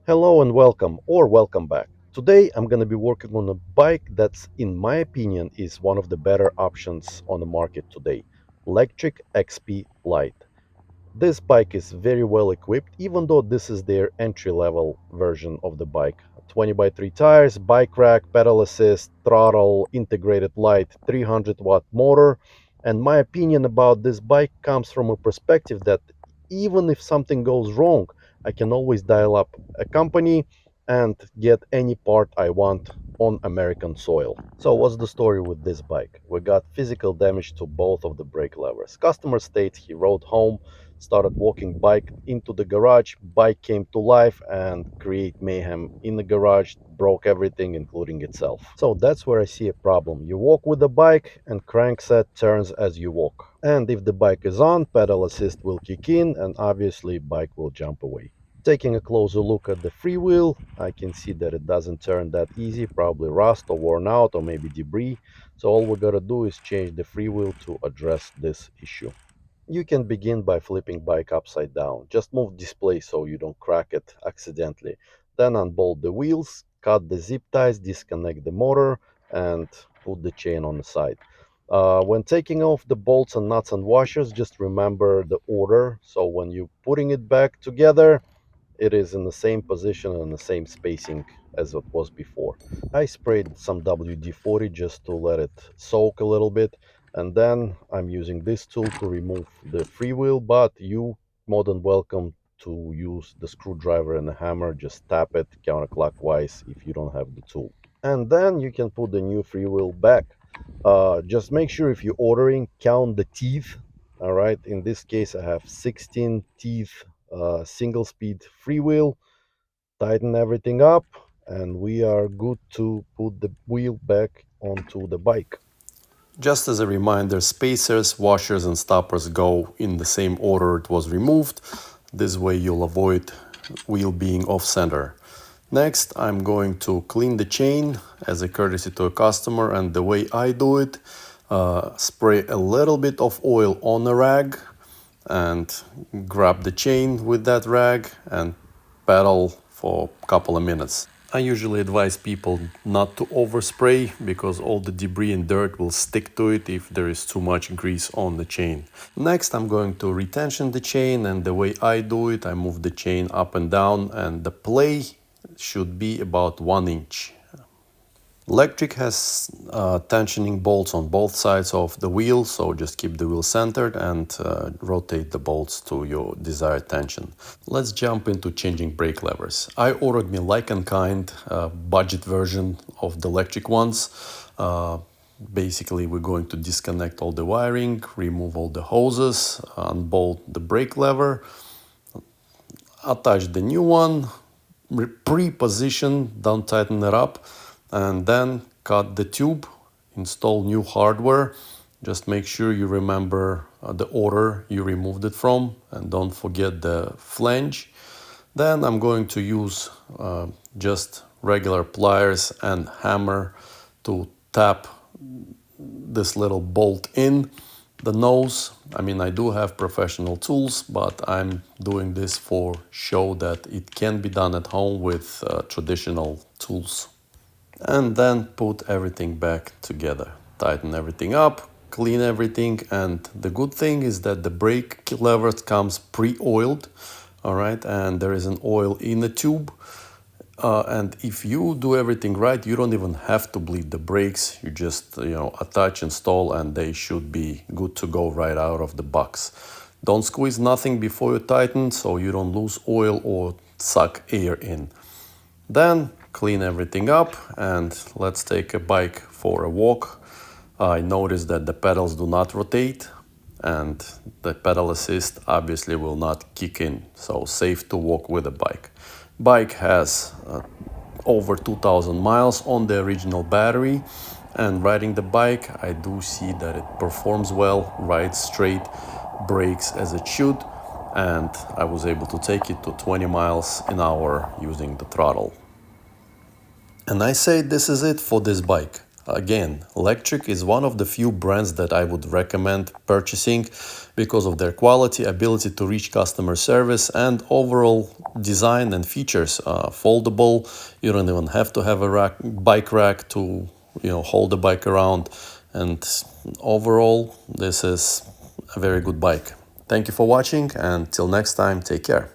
Hello and welcome or welcome back. Today I'm going to be working on a bike that's in my opinion is one of the better options on the market today. Lectric XP Lite. This bike is very well equipped even though this is their entry level version of the bike. 20 by 3 tires, bike rack, pedal assist, throttle, integrated light, 300-watt motor. And my opinion about this bike comes from a perspective that even if something goes wrong, I can always dial up a company and get any part I want on American soil. So what's the story with this bike? We got physical damage to both of the brake levers. Customer states he rode home, started walking bike into the garage, bike came to life and create mayhem in the garage, broke everything including itself. So that's where I see a problem. You walk with the bike and crankset turns as you walk. And if the bike is on, pedal assist will kick in and obviously bike will jump away. Taking a closer look at the freewheel, I can see that it doesn't turn that easy, probably rust or worn out or maybe debris. So all we gotta do is change the freewheel to address this issue. You can begin by flipping bike upside down. Just move display so you don't crack it accidentally. Then unbolt the wheels, cut the zip ties, disconnect the motor, and put the chain on the side. When taking off the bolts and nuts and washers, just remember the order. So when you're putting it back together, it is in the same position and the same spacing as it was before. I sprayed some WD-40 just to let it soak a little bit, and then I'm using this tool to remove the freewheel, but you more than welcome to use the screwdriver and the hammer. Just tap it counterclockwise if you don't have the tool. And then you can put the new freewheel back. Just make sure if you're ordering, count the teeth. All right, in this case, I have 16 teeth, single speed freewheel. Tighten everything up, and we are good to put the wheel back onto the bike. Just as a reminder, spacers, washers and stoppers go in the same order it was removed. This way you'll avoid wheel being off center. Next, I'm going to clean the chain as a courtesy to a customer, and the way I do it, spray a little bit of oil on a rag and grab the chain with that rag and pedal for a couple of minutes. I usually advise people not to overspray because all the debris and dirt will stick to it if there is too much grease on the chain. Next, I'm going to retension the chain, and the way I do it, I move the chain up and down, and the play should be about 1 inch. Lectric has tensioning bolts on both sides of the wheel, so just keep the wheel centered and rotate the bolts to your desired tension. Let's jump into changing brake levers. I ordered me like and kind budget version of the Lectric ones. Basically, we're going to disconnect all the wiring, remove all the hoses, unbolt the brake lever, attach the new one, pre-position, don't tighten it up, and then cut the tube, install new hardware. Just make sure you remember the order you removed it from, and don't forget the flange. Then I'm going to use just regular pliers and hammer to tap this little bolt in the nose. I mean, I do have professional tools, but I'm doing this for show that it can be done at home with traditional tools. And then put everything back together. Tighten everything up, clean everything, and the good thing is that the brake lever comes pre-oiled, all right, and there is an oil in the tube. And if you do everything right, you don't even have to bleed the brakes. You just, attach, install, and they should be good to go right out of the box. Don't squeeze nothing before you tighten so you don't lose oil or suck air in. Then clean everything up and let's take a bike for a walk. I noticed that the pedals do not rotate and the pedal assist obviously will not kick in, so safe to walk with a bike. Bike has over 2000 miles on the original battery, and riding the bike I do see that it performs well, rides straight, brakes as it should, and I was able to take it to 20 miles an hour using the throttle. And I say this is it for this bike. Again, Lectric is one of the few brands that I would recommend purchasing because of their quality, ability to reach customer service, and overall design and features. Foldable, you don't even have to have a bike rack to hold the bike around, and overall this is a very good bike. Thank you for watching, and till next time, take care.